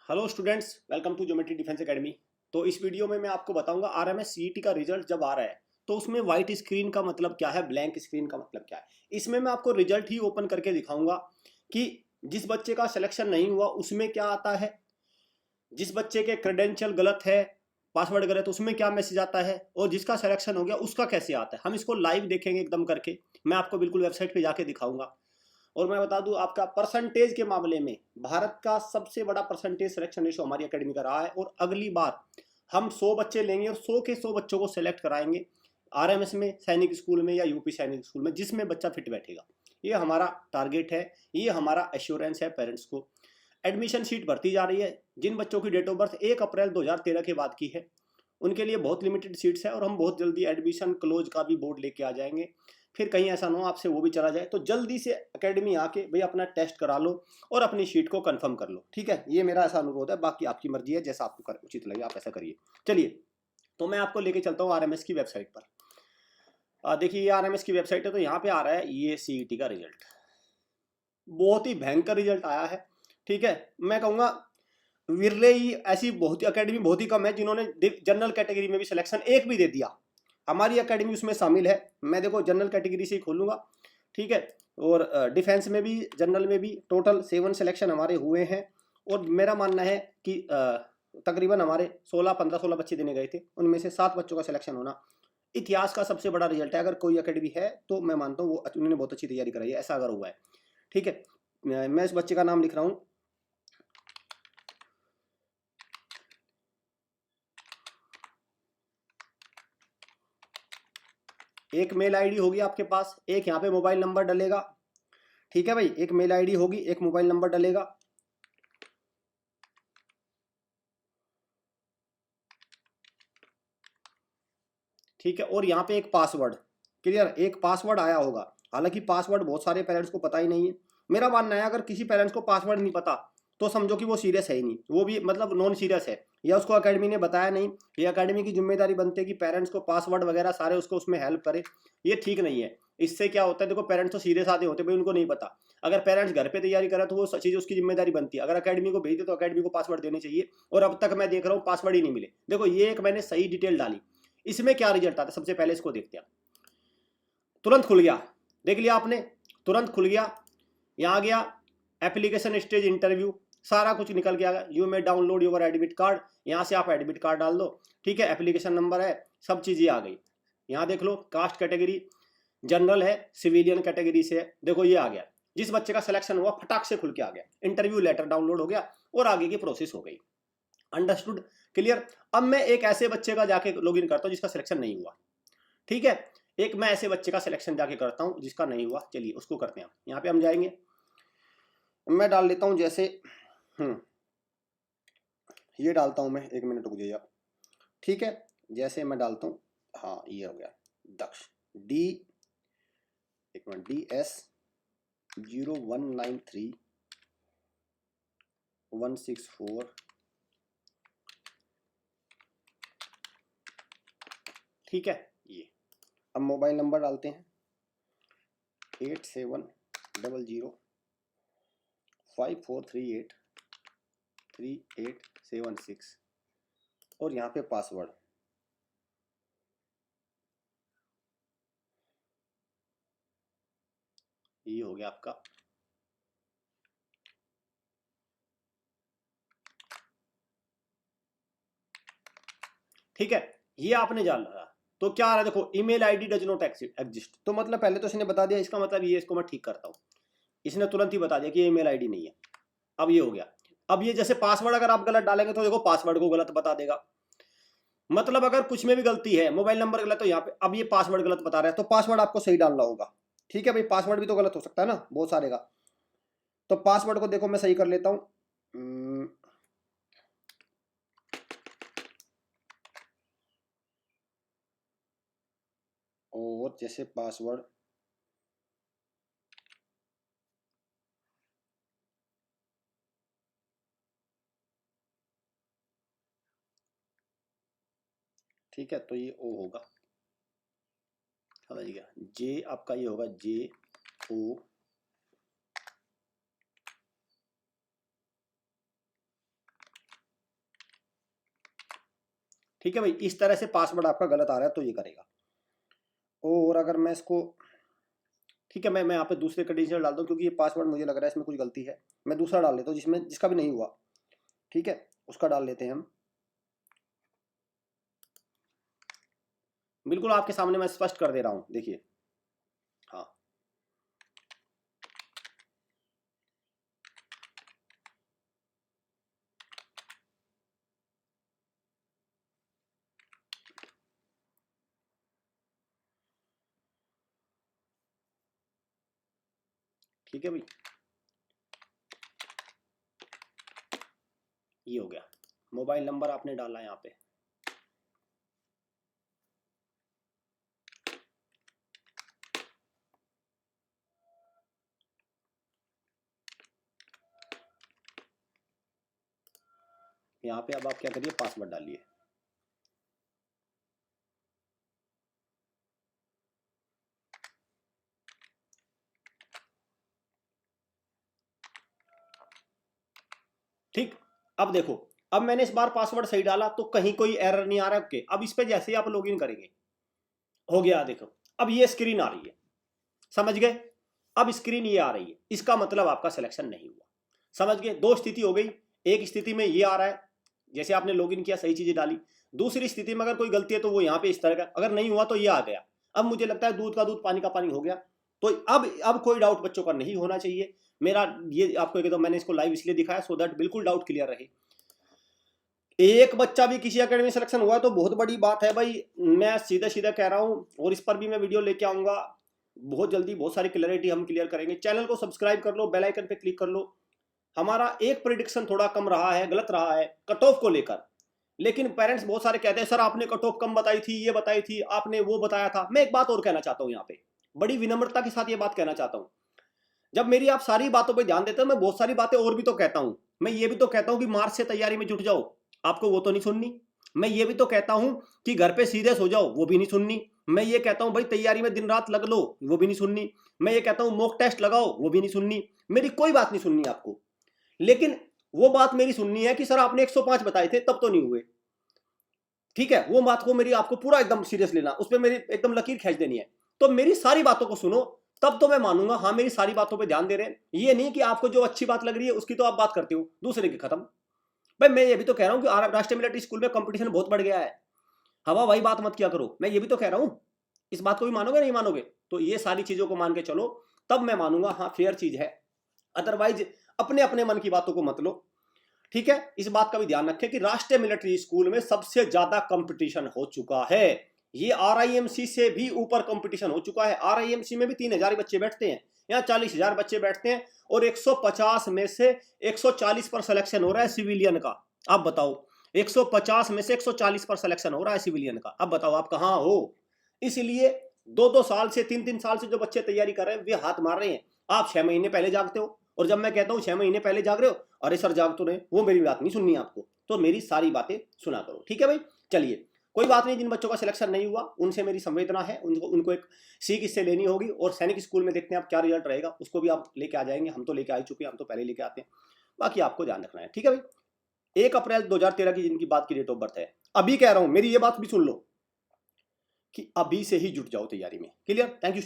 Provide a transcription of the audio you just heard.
Hello students, welcome to geometry defence academy. तो इस video में मैं आपको बताऊंगा आरएमएस सीईटी का रिजल्ट जब आ रहा है तो उसमें व्हाइट स्क्रीन का मतलब क्या है, ब्लैंक स्क्रीन का मतलब क्या है। इसमें मैं आपको रिजल्ट ही ओपन करके दिखाऊंगा कि जिस बच्चे का सिलेक्शन नहीं हुआ उसमें क्या आता है, जिस बच्चे के क्रेडेंशियल गलत है, पासवर्ड गलत, उसमें क्या मैसेज आता है, और जिसका सिलेक्शन हो गया उसका कैसे आता है। हम इसको लाइव देखेंगे एकदम करके। मैं आपको बिल्कुल वेबसाइट पे जाके दिखाऊंगा। और मैं बता दूं, आपका परसेंटेज के मामले में भारत का सबसे बड़ा परसेंटेज सिलेक्शन रेशो हमारी एकेडमी का रहा है। और अगली बार हम 100 बच्चे लेंगे और 100 के 100 बच्चों को सेलेक्ट कराएंगे आरएमएस में, सैनिक स्कूल में या यूपी सैनिक स्कूल में, जिसमें बच्चा फिट बैठेगा। ये हमारा टारगेट है, ये हमारा एश्योरेंस है पेरेंट्स को। एडमिशन सीट भरती जा रही है। जिन बच्चों की डेट ऑफ बर्थ 1 अप्रैल 2013 के बाद की है उनके लिए बहुत लिमिटेड सीट्स है, और हम बहुत जल्दी एडमिशन क्लोज का भी बोर्ड लेके आ जाएंगे। फिर कहीं ऐसा ना हो आपसे वो भी चला जाए, तो जल्दी से एकेडमी आके भाई अपना टेस्ट करा लो और अपनी शीट को कंफर्म कर लो। ठीक है, ये मेरा ऐसा अनुरोध है। बाकी आपकी मर्जी है, जैसा आपको उचित लगे आप ऐसा करिए। चलिए, तो मैं आपको लेके चलता हूँ आरएमएस की वेबसाइट पर। देखिए, ये आरएमएस की वेबसाइट है। तो यहाँ पे आ रहा है ये सीईटी का रिजल्ट। बहुत ही भयंकर रिजल्ट आया है। ठीक है, मैं कहूँगा विरले ही ऐसी बहुत ही अकेडमी बहुत ही कम है जिन्होंने जनरल कैटेगरी में भी सिलेक्शन एक भी दे दिया। हमारी एकेडमी उसमें शामिल है। मैं देखो जनरल कैटेगरी से ही खोलूंगा। ठीक है, और डिफेंस में भी, जनरल में भी टोटल 7 सिलेक्शन हमारे हुए हैं। और मेरा मानना है कि तकरीबन हमारे 16 बच्चे देने गए थे, उनमें से 7 बच्चों का सिलेक्शन होना इतिहास का सबसे बड़ा रिजल्ट है। अगर कोई एकेडमी है तो मैं मानता हूँ वो उन्होंने बहुत अच्छी तैयारी कराई है, ऐसा अगर हुआ है। ठीक है, मैं इस बच्चे का नाम लिख रहा हूँ। एक मेल आईडी होगी आपके पास, एक यहाँ पे मोबाइल नंबर डलेगा। ठीक है भाई, एक मेल आईडी होगी, एक मोबाइल नंबर डलेगा। ठीक है, और यहाँ पे एक पासवर्ड, क्लियर, एक पासवर्ड आया होगा। हालांकि पासवर्ड बहुत सारे पेरेंट्स को पता ही नहीं है। मेरा मानना है अगर किसी पेरेंट्स को पासवर्ड नहीं पता तो समझो कि वो सीरियस है ही नहीं, वो भी मतलब नॉन सीरियस है, या उसको एकेडमी ने बताया नहीं। ये एकेडमी की जिम्मेदारी बनती है कि पेरेंट्स को पासवर्ड वगैरह सारे उसको उसमें हेल्प करे। ये ठीक नहीं है। इससे क्या होता है, देखो पेरेंट्स तो सीरियस आते होते भाई, उनको नहीं पता। अगर पेरेंट्स घर पे तैयारी करे तो वो चीज़ उसकी जिम्मेदारी बनती है। अगर एकेडमी को भेज दे तो एकेडमी को पासवर्ड देने चाहिए। और अब तक मैं देख रहा हूँ पासवर्ड ही नहीं मिले। देखो, ये एक मैंने सही डिटेल डाली। इसमें क्या रिजल्ट आता है सबसे पहले इसको देखते हैं। तुरंत खुल गया, देख लिया आपने, तुरंत खुल गया। यहाँ गया एप्लीकेशन स्टेज इंटरव्यू, सारा कुछ निकल के आ गया। यू में डाउनलोड योर एडमिट कार्ड, यहाँ से आप एडमिट कार्ड डाल दो। ठीक है, एप्लीकेशन नंबर है, सब चीज़ें आ गई। यहाँ देख लो, कास्ट कैटेगरी जनरल है, सिविलियन कैटेगरी से है। देखो ये आ गया, जिस बच्चे का सिलेक्शन हुआ फटाक से खुल के आ गया। इंटरव्यू लेटर डाउनलोड हो गया और आगे की प्रोसेस हो गई। Understood, clear. अब मैं एक ऐसे बच्चे का जाके लॉगिन करता हूँ जिसका सिलेक्शन नहीं हुआ। ठीक है, एक मैं ऐसे बच्चे का सिलेक्शन जाके करता हूँ जिसका नहीं हुआ। चलिए उसको करते हैं। यहाँ पे हम जाएंगे, मैं डाल लेता हूँ जैसे ये डालता हूँ मैं, 1 मिनट रुक जाइए आप। ठीक है, जैसे मैं डालता हूँ, हाँ ये हो गया दक्ष डी, 1 मिनट, DS 0193164। ठीक है, ये अब मोबाइल नंबर डालते हैं 870054383876। और यहाँ पे पासवर्ड, ये हो गया आपका। ठीक है, ये आपने जान लगा। तो क्या आ रहा है, देखो email ID does not exist. तो मतलब पहले तो इसने बता दिया, इसका मतलब ये, इसको मैं ठीक करता हूँ। इसने तुरंत ही बता दिया कि ये ईमेल आईडी नहीं है। अब ये हो गया। अब ये जैसे पासवर्ड अगर आप गलत डालेंगे तो देखो पासवर्ड को गलत बता देगा। मतलब अगर कुछ में भी गलती है, मोबाइल नंबर गलत, तो यहाँ पे अब ये पासवर्ड गलत बता रहा है, तो पासवर्ड आपको सही डालना होगा। ठीक है भाई, पासवर्ड भी तो गलत हो सकता है ना बहुत सारे का। तो पासवर्ड को देखो मैं सही कर लेता हूँ। और जैसे पासवर्ड, ठीक है, तो ये ओ होगा, समझ गया। जे आपका ये होगा JO, ठीक है भाई, इस तरह से पासवर्ड आपका गलत आ रहा है तो ये करेगा। और अगर मैं इसको, ठीक है, मैं यहाँ पे दूसरे कंडीशनर डाल दूँ, क्योंकि ये पासवर्ड मुझे लग रहा है इसमें कुछ गलती है। मैं दूसरा डाल लेता हूँ जिसमें जिसका भी नहीं हुआ, ठीक है, उसका डाल लेते हैं हम। बिल्कुल आपके सामने मैं स्पष्ट कर दे रहा हूँ, देखिए। हाँ, ठीक है भाई, ये हो गया। मोबाइल नंबर आपने डाला यहाँ पे, यहाँ पे अब आप क्या करिए, पासवर्ड डालिए। ठीक, अब देखो, अब मैंने इस बार पासवर्ड सही डाला तो कहीं कोई एरर नहीं आ रहा। ओके, अब इस पे जैसे ही आप लॉगिन करेंगे, हो गया, देखो अब ये स्क्रीन आ रही है, समझ गए? अब स्क्रीन ये आ रही है, इसका मतलब आपका सिलेक्शन नहीं हुआ, समझ गए? दो स्थिति हो गई, एक स्थिति में ये आ रहा है जैसे आपने लॉगिन किया, सही चीजें डाली। दूसरी स्थिति में अगर कोई गलती है तो वो यहाँ पे इस तरह का, अगर नहीं हुआ तो ये आ गया। अब मुझे लगता है दूध का दूध पानी का पानी हो गया। तो अब कोई डाउट बच्चों का नहीं होना चाहिए। मेरा ये आपको कहता हूं, मैंने इसको लाइव इसलिए दिखाया सो दैट बिल्कुल डाउट क्लियर रहे। एक बच्चा भी किसी अकेडमी सिलेक्शन हुआ तो बहुत बड़ी बात है भाई, मैं सीधा सीधा कह रहा हूँ, और इस पर भी मैं वीडियो लेके आऊंगा बहुत जल्दी, बहुत सारी क्लैरिटी हम क्लियर करेंगे। चैनल को सब्सक्राइब कर लो, बेल आइकन पे क्लिक कर लो। हमारा एक प्रिडिक्शन थोड़ा कम रहा है, गलत रहा है कट ऑफ को लेकर, लेकिन पेरेंट्स बहुत सारे कहते हैं सर आपने कट ऑफ कम बताई थी, ये बताई थी आपने, वो बताया था। मैं एक बात और कहना चाहता हूँ यहाँ पे, बड़ी विनम्रता के साथ ये बात कहना चाहता हूँ। जब मेरी आप सारी बातों पे ध्यान देते हो, मैं बहुत सारी बातें और भी तो कहता हूँ। मैं ये भी तो कहता हूँ कि मार्च से तैयारी में जुट जाओ, आपको वो तो नहीं सुननी। मैं ये भी तो कहता हूँ कि घर पे सीरियस हो जाओ, वो भी नहीं सुननी। मैं ये कहता हूँ भाई तैयारी में दिन रात लग लो, वो भी नहीं सुननी। मैं ये कहता हूँ मॉक टेस्ट लगाओ, वो भी नहीं सुननी। मेरी कोई बात नहीं सुननी आपको, लेकिन वो बात मेरी सुननी है कि सर आपने 105 बताए थे तब तो नहीं हुए, ठीक है? वो बात को मेरी आपको पूरा एकदम सीरियस लेना, उस पर मेरी एकदम लकीर खींच देनी है। तो मेरी सारी बातों को सुनो, तब तो मैं मानूंगा हाँ मेरी सारी बातों पे ध्यान दे रहे हैं। ये नहीं कि आपको जो अच्छी बात लग रही है उसकी तो आप बात करते हो, दूसरे की खत्म। भाई मैं ये भी तो कह रहा हूँ कि राष्ट्रीय मिलिट्री स्कूल में कंपटीशन बहुत बढ़ गया है, हवा भाई बात मत किया करो। मैं ये भी तो कह रहा हूँ, इस बात को भी मानोगे नहीं मानोगे? तो ये सारी चीजों को मान के चलो, तब मैं मानूंगा हाँ फेयर चीज है। अदरवाइज अपने अपने मन की बातों को मत लो, ठीक है? इस बात का भी ध्यान रखें कि राष्ट्रीय मिलिट्री स्कूल में सबसे ज्यादा कंपटीशन हो चुका है। ये आरआईएमसी से भी ऊपर कंपटीशन हो चुका है। आरआईएमसी में भी 3000 बच्चे बैठते हैं, यहाँ 40,000 बच्चे बैठते हैं, और 150 में से 140 पर सिलेक्शन हो रहा है सिविलियन का। आप बताओ, 150 में से 140 पर सिलेक्शन हो रहा है सिविलियन का। अब बताओ आप कहाँ हो? इसलिए 2-2 साल से 3-3 साल से जो बच्चे तैयारी कर रहे हैं वे हाथ मार रहे हैं। आप 6 महीने पहले जागते हो, और जब मैं कहता हूँ 6 महीने पहले जाग रहे हो, अरे सर जाग तो रहे, वो मेरी बात नहीं सुननी आपको। तो मेरी सारी बातें सुना करो, ठीक है भाई? चलिए, कोई बात नहीं, जिन बच्चों का सिलेक्शन नहीं हुआ उनसे मेरी संवेदना है, उनको एक सीख इससे लेनी होगी। और सैनिक स्कूल में देखते हैं आप क्या रिजल्ट रहेगा, उसको भी आप लेके आ जाएंगे। हम तो लेके आ चुके हैं, हम तो पहले लेके आते हैं। बाकी आपको ध्यान रखना है, ठीक है भाई? 1 अप्रैल 2013 की जिनकी बात की डेट ऑफ बर्थ है, अभी कह रहा हूं, मेरी ये बात भी सुन लो कि अभी से ही जुट जाओ तैयारी में। क्लियर? Thank you.